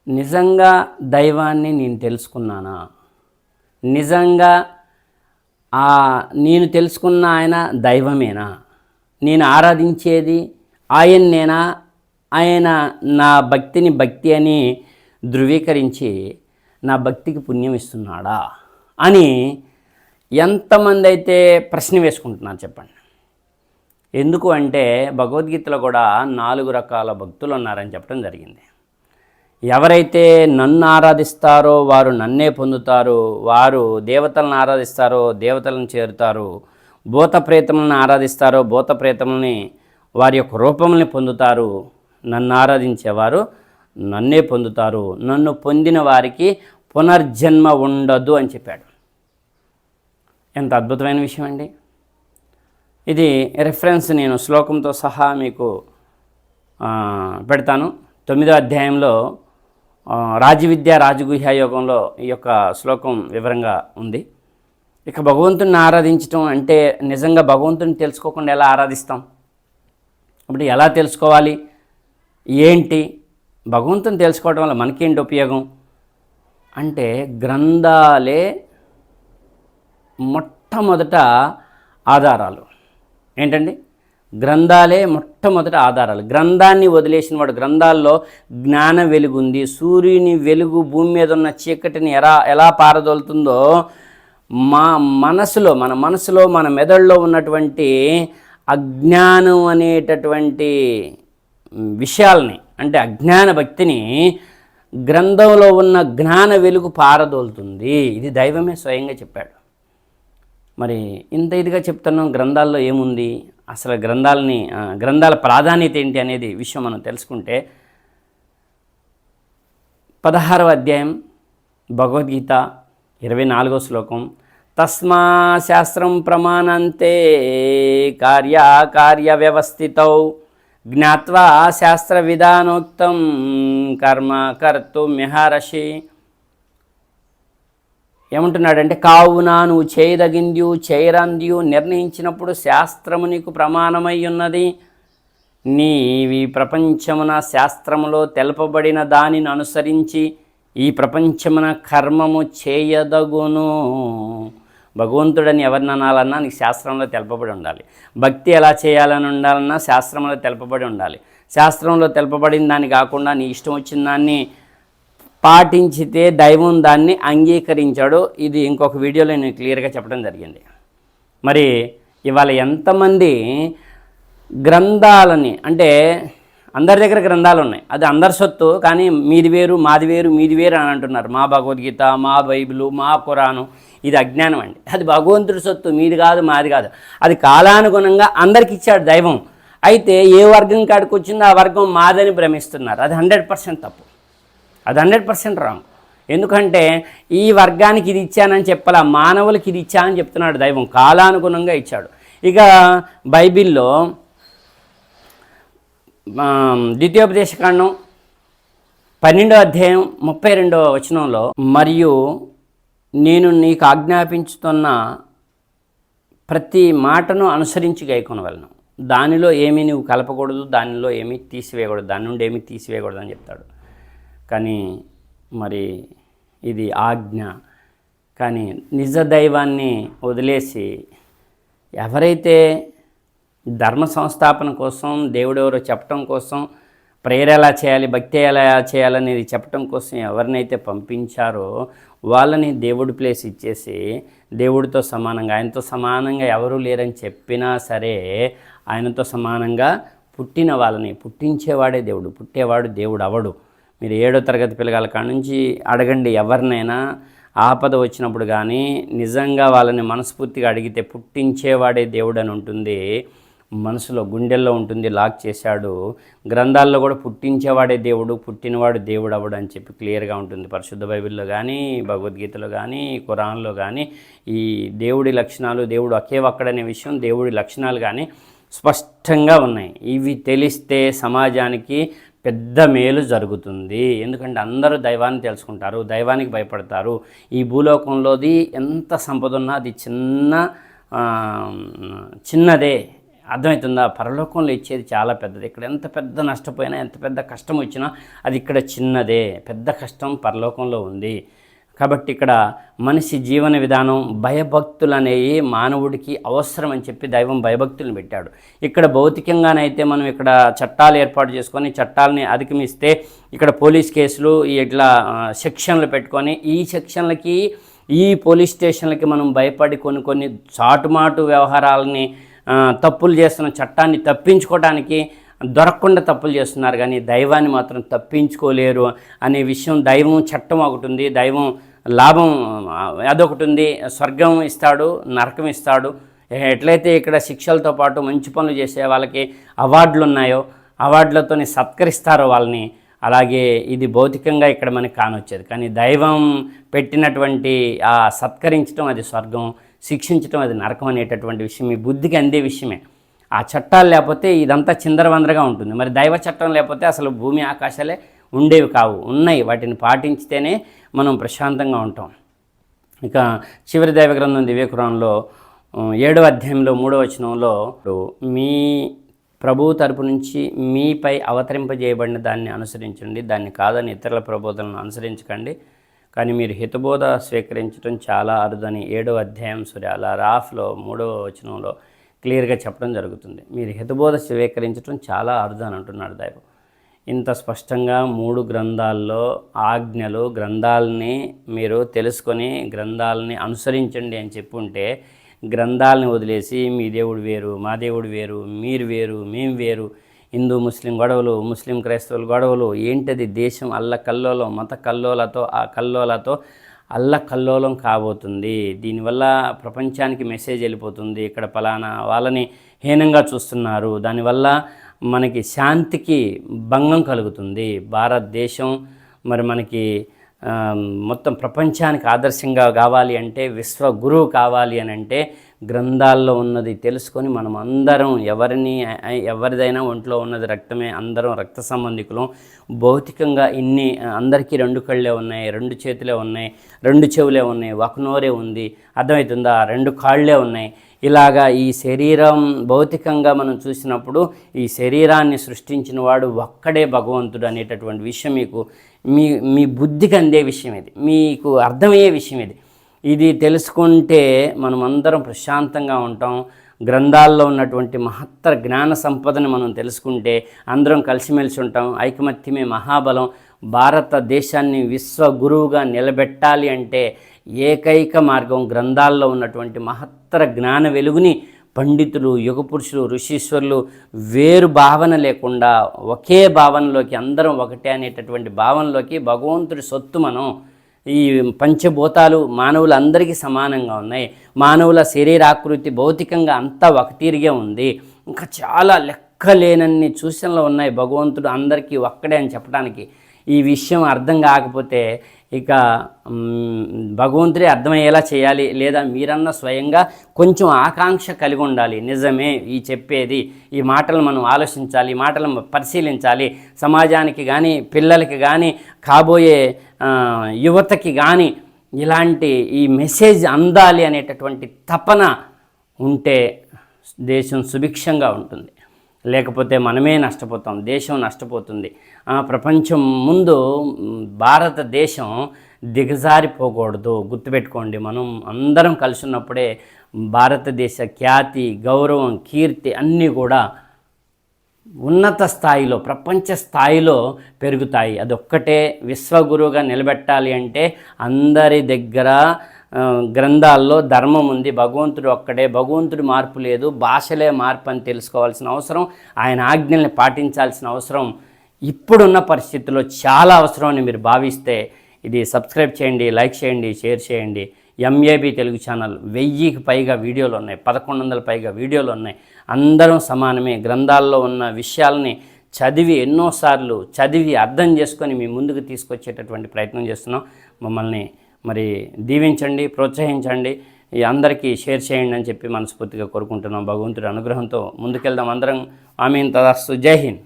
నిజంగా దైవాన్ని నేను తెలుసుకున్నానా? నిజంగా నేను తెలుసుకున్న ఆయన దైవమేనా? నేను ఆరాధించేది ఆయన్నేనా? ఆయన నా భక్తిని భక్తి అని ధృవీకరించి నా భక్తికి పుణ్యం ఇస్తున్నాడా అని ఎంతమంది అయితే ప్రశ్న వేసుకుంటున్నారు చెప్పండి. ఎందుకు అంటే భగవద్గీతలో కూడా 4 రకాల భక్తులు ఉన్నారని చెప్పడం జరిగింది. ఎవరైతే నన్ను ఆరాధిస్తారో వారు నన్నే పొందుతారు, వారు దేవతలను ఆరాధిస్తారో దేవతలను చేరుతారు, భూత ప్రేతములను ఆరాధిస్తారో భూత ప్రేతములని వారి యొక్క రూపముల్ని పొందుతారు, నన్ను ఆరాధించేవారు నన్నే పొందుతారు, నన్ను పొందిన వారికి పునర్జన్మ ఉండదు అని చెప్పాడు. ఎంత అద్భుతమైన విషయం అండి. ఇది రెఫరెన్స్ నేను శ్లోకంతో సహా మీకు పెడతాను. 9వ అధ్యాయంలో రాజవిద్య రాజగుహ్య యోగంలో ఈ యొక్క శ్లోకం వివరంగా ఉంది. ఇక భగవంతుని ఆరాధించటం అంటే నిజంగా భగవంతుని తెలుసుకోకుండా ఎలా ఆరాధిస్తాం? అప్పుడు ఎలా తెలుసుకోవాలి? ఏంటి భగవంతుని తెలుసుకోవడం వల్ల మనకేంటి ఉపయోగం అంటే గ్రంథాలే మొట్టమొదట ఆధారాలు. ఏంటండి? గ్రంథాలే మొట్టమొదటి ఆధారాలు. గ్రంథాన్ని వదిలేసిన వాడు, గ్రంథాల్లో జ్ఞాన వెలుగు ఉంది. సూర్యుని వెలుగు భూమి మీద ఉన్న చీకటిని ఎలా పారదోలుతుందో మన మనసులో మన మెదడులో ఉన్నటువంటి అజ్ఞానం అనేటటువంటి విషయాల్ని, అంటే అజ్ఞాన భక్తిని గ్రంథంలో ఉన్న జ్ఞాన వెలుగు పారదోలుతుంది. ఇది దైవమే స్వయంగా చెప్పాడు. మరి ఇంత ఇదిగా చెప్తున్నాం, గ్రంథాల్లో ఏముంది, అసలు గ్రంథాల ప్రాధాన్యత ఏంటి అనేది విషయం మనం తెలుసుకుంటే 16వ అధ్యాయం భగవద్గీత 24వ శ్లోకం, తస్మా శాస్త్రం ప్రమాణంతే కార్య వ్యవస్థితౌ జ్ఞాత్వా శాస్త్ర విధానోక్తం కర్మ కర్తుమ్యహర్షి. ఏమంటున్నాడంటే, కావున నువ్వు చేయదగింద్యు చేయరంద్యు నిర్ణయించినప్పుడు శాస్త్రము నీకు ప్రమాణమై ఉన్నది. నీవి ప్రపంచమున శాస్త్రములో తెలపబడిన దానిని అనుసరించి ఈ ప్రపంచమున కర్మము చేయదగును. భగవంతుడని ఎవరిని అనాలన్నా నీకు శాస్త్రంలో తెలపబడి ఉండాలి. భక్తి ఎలా చేయాలని ఉండాలన్నా శాస్త్రంలో తెలపబడి ఉండాలి. శాస్త్రంలో తెలపబడిన దాన్ని కాకుండా నీ ఇష్టం వచ్చిన దాన్ని పాటించితే దైవం దాన్ని అంగీకరించాడు. ఇది ఇంకొక వీడియోలో నేను క్లియర్గా చెప్పడం జరిగింది. మరి ఇవాళ ఎంతమంది గ్రంథాలని, అంటే అందరి దగ్గర గ్రంథాలు ఉన్నాయి, అది అందరి సొత్తు, కానీ మీది వేరు మాది వేరు మీది వేరు అని అంటున్నారు. మా భగవద్గీత, మా బైబిలు, మా ఖురాను, ఇది అజ్ఞానం అండి. అది భగవంతుడి సొత్తు, మీది కాదు మాది కాదు. అది కాలానుగుణంగా అందరికి ఇచ్చాడు దైవం. అయితే ఏ వర్గం కాడికి వచ్చిందో ఆ వర్గం మాదని భ్రమిస్తున్నారు. అది 100% తప్పు, అది 100% రాంగ్. ఎందుకంటే ఈ వర్గానికి ఇది ఇచ్చానని చెప్పాల, మానవులకి ఇది ఇచ్చానని చెప్తున్నాడు దైవం, కాలానుగుణంగా ఇచ్చాడు. ఇక బైబిల్లో ద్వితీయోపదేశకాండం 12వ అధ్యాయం 32వ వచనంలో, మరియు నేను నీకు ఆజ్ఞాపించుతున్న ప్రతి మాటను అనుసరించి గైకొనవలను, దానిలో ఏమీ నువ్వు కలపకూడదు, దానిలో ఏమీ తీసివేయకూడదు, దాని నుండి ఏమీ తీసివేయకూడదు అని చెప్తాడు. కానీ మరి ఇది ఆజ్ఞ. కానీ నిజ దైవాన్ని వదిలేసి ఎవరైతే ధర్మ సంస్థాపన కోసం, దేవుడెవరో చెప్పటం కోసం, ప్రేయర్ ఎలా చేయాలి, భక్తి ఎలా చేయాలనేది చెప్పటం కోసం ఎవరినైతే పంపించారో వాళ్ళని దేవుడి ప్లేస్ ఇచ్చేసి దేవుడితో సమానంగా, ఆయనతో సమానంగా ఎవరూ లేరని చెప్పినా సరే ఆయనతో సమానంగా పుట్టిన వాళ్ళని పుట్టించేవాడే దేవుడు, పుట్టేవాడు దేవుడు అవడు. మీరు 7వ తరగతి పిల్లగాల కాడ నుంచి అడగండి, ఎవరినైనా ఆపద వచ్చినప్పుడు కానీ నిజంగా వాళ్ళని మనస్ఫూర్తిగా అడిగితే పుట్టించేవాడే దేవుడు అని ఉంటుంది, మనసులో గుండెల్లో ఉంటుంది. లాక్ చేశాడు. గ్రంథాల్లో కూడా పుట్టించేవాడే దేవుడు, పుట్టినవాడు దేవుడు అవడు అని చెప్పి క్లియర్గా ఉంటుంది. పరిశుద్ధ బైబిల్లో కానీ, భగవద్గీతలో కానీ, ఖురాన్లో కానీ ఈ దేవుడి లక్షణాలు, దేవుడు ఒకే ఒక్కడనే విషయం, దేవుడి లక్షణాలు కానీ స్పష్టంగా ఉన్నాయి. ఇవి తెలిస్తే సమాజానికి పెద్ద మేలు జరుగుతుంది. ఎందుకంటే అందరూ దైవాన్ని తెలుసుకుంటారు, దైవానికి భయపడతారు. ఈ భూలోకంలోది ఎంత సంపద ఉన్నా అది చిన్నదే. అర్థమవుతుందా? పరలోకంలో ఇచ్చేది చాలా పెద్దది. ఇక్కడ ఎంత పెద్ద నష్టపోయినా, ఎంత పెద్ద కష్టం వచ్చినా అది ఇక్కడ చిన్నదే. పెద్ద కష్టం పరలోకంలో ఉంది. కాబట్టి ఇక్కడ మనిషి జీవన విధానం, భయభక్తులు అనేవి మానవుడికి అవసరం అని చెప్పి దైవం భయభక్తులను పెట్టాడు. ఇక్కడ భౌతికంగానైతే మనం ఇక్కడ చట్టాలు ఏర్పాటు చేసుకొని చట్టాలని అధిగమిస్తే ఇక్కడ పోలీస్ కేసులు ఇట్లా సెక్షన్లు పెట్టుకొని ఈ సెక్షన్లకి ఈ పోలీస్ స్టేషన్లకి మనం భయపడి కొన్ని చాటుమాటు వ్యవహారాలని తప్పులు చేస్తున్న చట్టాన్ని తప్పించుకోవడానికి దొరకకుండా తప్పులు చేస్తున్నారు, కానీ దైవాన్ని మాత్రం తప్పించుకోలేరు అనే విషయం. దైవం చట్టం ఒకటి ఉంది, దైవం లాభం అదొకటి ఉంది. స్వర్గం ఇస్తాడు, నరకం ఇస్తాడు. ఎట్లయితే ఇక్కడ శిక్షలతో పాటు మంచి పనులు చేసే వాళ్ళకి అవార్డులు ఉన్నాయో, అవార్డులతో సత్కరిస్తారో వాళ్ళని, అలాగే ఇది భౌతికంగా ఇక్కడ మనకి కానొచ్చేది. కానీ దైవం పెట్టినటువంటి ఆ సత్కరించడం అది స్వర్గం, శిక్షించడం అది నరకం అనేటటువంటి విషయం మీ బుద్ధికి అందే విషయమే. ఆ చట్టాలు లేకపోతే ఇదంతా చిందరవందరగా ఉంటుంది. మరి దైవ చట్టం లేకపోతే అసలు భూమి ఆకాశాలే ఉండేవి కావు. ఉన్నాయి, వాటిని పాటించితేనే మనం ప్రశాంతంగా ఉంటాం. ఇక చివరి దైవ గ్రంథం దివ్య ఖురాన్లో 7వ అధ్యాయంలో 3వ వచనంలో మీ ప్రభువు తరపు నుంచి మీపై అవతరింపజేయబడిన దాన్ని అనుసరించండి, దాన్ని కాదని ఇతరుల ప్రబోధనలను అనుసరించకండి, కానీ మీరు హితబోధ స్వీకరించడం చాలా అరుదని 7వ అధ్యాయం అల్ అరాఫ్లో 3వ వచనంలో క్లియర్గా చెప్పడం జరుగుతుంది. మీరు హితబోధ స్వీకరించడం చాలా అరుదు అని అంటున్నాడు దైవం. ఇంత స్పష్టంగా 3 గ్రంథాల్లో ఆజ్ఞలు, గ్రంథాలని మీరు తెలుసుకొని గ్రంథాలని అనుసరించండి అని చెప్పుంటే, గ్రంథాలని వదిలేసి మీ దేవుడు వేరు, మా దేవుడు వేరు, మీరు వేరు, మేము వేరు, హిందూ ముస్లిం గొడవలు, ముస్లిం క్రైస్తవుల గొడవలు, ఏంటది దేశం అల్లకల్లోలం, మత కల్లోలతో ఆ కల్లోలతో అల్లకల్లోలం కాబోతుంది. దీనివల్ల ప్రపంచానికి మెసేజ్ వెళ్ళిపోతుంది, ఇక్కడ పలానా వాళ్ళని హీనంగా చూస్తున్నారు, దానివల్ల మనకి శాంతికి భంగం కలుగుతుంది. భారతదేశం మరి మనకి మొత్తం ప్రపంచానికి ఆదర్శంగా కావాలి అంటే, విశ్వ గురువు కావాలి అని అంటే గ్రంథాల్లో ఉన్నది తెలుసుకొని మనం అందరం ఎవరిదైనా ఒంట్లో ఉన్నది రక్తమే, అందరం రక్త సంబంధికులం. భౌతికంగా అందరికీ 2 కళ్ళే ఉన్నాయి, 2 చేతులే ఉన్నాయి, 2 చెవులే ఉన్నాయి, ఒక నోరే ఉంది, అర్థమవుతుందా, 2 కాళ్ళే ఉన్నాయి. ఇలాగా ఈ శరీరం భౌతికంగా మనం చూసినప్పుడు ఈ శరీరాన్ని సృష్టించిన వాడు ఒక్కడే భగవంతుడు అనేటటువంటి విషయం మీ బుద్ధికి అందే విషయం, ఇది మీకు అర్థమయ్యే విషయం. ఇది తెలుసుకుంటే మనం అందరం ప్రశాంతంగా ఉంటాం. గ్రంథాల్లో ఉన్నటువంటి మహత్తర జ్ఞాన సంపదను మనం తెలుసుకుంటే అందరం కలిసిమెలిసి ఉంటాం. ఐకమత్యమే మహాబలం. భారతదేశాన్ని విశ్వ గురువుగా నిలబెట్టాలి అంటే ఏకైక మార్గం గ్రంథాల్లో ఉన్నటువంటి మహత్తర జ్ఞాన వెలుగుని పండితులు, యుగపురుషులు, ఋషీశ్వరులు వేరు భావన లేకుండా ఒకే భావనలోకి, అందరం ఒకటే అనేటటువంటి భావనలోకి, భగవంతుడి సొత్తు మనం. ఈ పంచభూతాలు మానవులందరికీ సమానంగా ఉన్నాయి. మానవుల శరీరాకృతి భౌతికంగా అంతా ఒక తీరుగే ఉంది. ఇంకా చాలా లెక్కలేనన్ని సూచనలు ఉన్నాయి భగవంతుడు అందరికీ ఒక్కడే అని చెప్పడానికి. ఈ విషయం అర్థం కాకపోతే ఇక భగవంతుడే అర్థమయ్యేలా చేయాలి, లేదా మీరన్నా స్వయంగా కొంచెం ఆకాంక్ష కలిగి ఉండాలి. నిజమే ఈ చెప్పేది, ఈ మాటలు మనం ఆలోచించాలి, ఈ మాటలను పరిశీలించాలి. సమాజానికి కానీ, పిల్లలకి కానీ, కాబోయే యువతకి కానీ ఇలాంటి ఈ మెసేజ్ అందాలి అనేటటువంటి తపన ఉంటే దేశం సుభిక్షంగా ఉంటుంది. లేకపోతే మనమే నష్టపోతాం, దేశం నష్టపోతుంది. ప్రపంచం ముందు భారతదేశం దిగజారిపోకూడదు. గుర్తుపెట్టుకోండి, మనం అందరం కలిసి ఉన్నప్పుడే భారతదేశ ఖ్యాతి, గౌరవం, కీర్తి అన్నీ కూడా ఉన్నత స్థాయిలో, ప్రపంచ స్థాయిలో పెరుగుతాయి. అదొక్కటే విశ్వగురువుగా నిలబెట్టాలి అంటే అందరి దగ్గర గ్రంథాల్లో ధర్మం ఉంది, భగవంతుడు ఒక్కడే, భగవంతుడి మార్పు లేదు, భాషలే మార్పు అని తెలుసుకోవాల్సిన అవసరం, ఆయన ఆజ్ఞల్ని పాటించాల్సిన అవసరం ఇప్పుడున్న పరిస్థితుల్లో చాలా అవసరం అని మీరు భావిస్తే ఇది సబ్స్క్రైబ్ చేయండి, లైక్ చేయండి, షేర్ చేయండి. ఎంఏబి తెలుగు ఛానల్ 1000కి పైగా వీడియోలు ఉన్నాయి, 1100 పైగా వీడియోలు ఉన్నాయి. అందరం సమానమే. గ్రంథాల్లో ఉన్న విషయాలని ఎన్నోసార్లు చదివి అర్థం చేసుకొని మీ ముందుకు తీసుకొచ్చేటటువంటి ప్రయత్నం చేస్తున్నాం. మమ్మల్ని మరి దీవించండి, ప్రోత్సహించండి, అందరికీ షేర్ చేయండి అని చెప్పి మనస్ఫూర్తిగా కోరుకుంటున్నాం. భగవంతుడి అనుగ్రహంతో ముందుకెళ్దాం అందరం. ఆమీన్. తదాస్తు. జై హింద్.